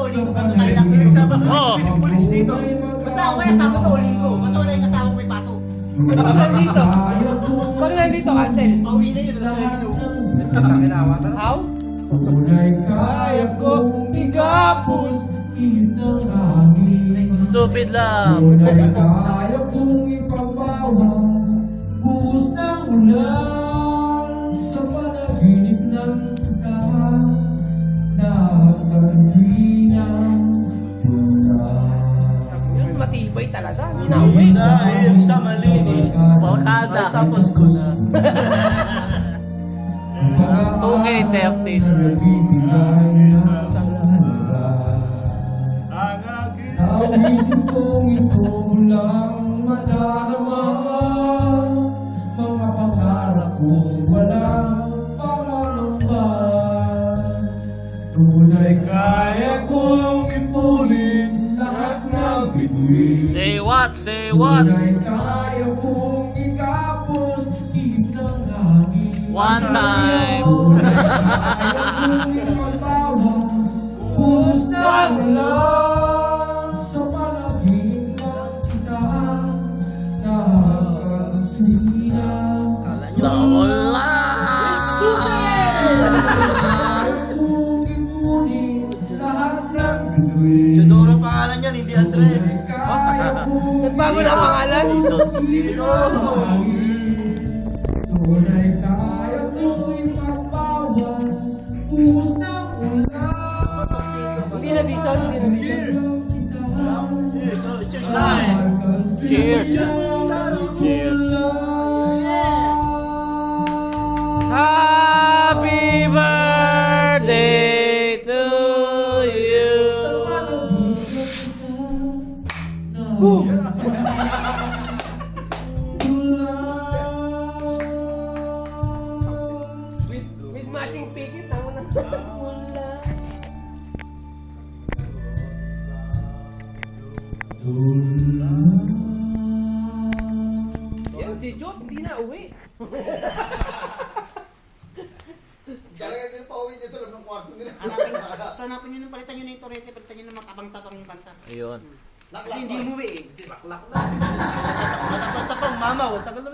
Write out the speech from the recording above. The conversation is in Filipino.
o linggo ka tayo lang. Isama ka Oo. ng pulis dito. Basta ako na Sabado o linggo. Basta wala yung kasama may pasok. Pag nandito. Pag nandito, cancel. Pauwi na yun. Basta yung How? Tunay kaya kong igapos kitang hangin. Stupid love. Tunay kaya kong ipagbawa kusang ulan sa panaginip ng tahan na kantinang ulan. Yun, matibay talaga. Hindi na uwi. Dahil sa malinis. Barkada. Tapos ko na. 2K13. Tawid kong ito lang madarama. Mga pangarap kong walang panganuman. Tunay kaya kong ipulit lahat ng bituin. Say what? Say what? Tunay kaya kong ikapos kitang hangin. One time. Chidoro pangalan niyan, hindi address. Nagbago na ang pangalan? Tunay kaya kong ipagbawas buhos ng ulan. Hindi na bison, hindi na bison. Cheers. Cheers. Cheers. Happy birthday to you. With matching ticket, ako na. Yan, si Jot, hindi na uwi. Talaga din pa uwi dito lang ng kwarto nila. Hanapin nyo nung palitan nyo na yung torrente, palitan nyo na makabang-tapang yung kanta. Ayun. Kasi hindi umuwi eh. Laklak na. Matapang mamaw, tagal na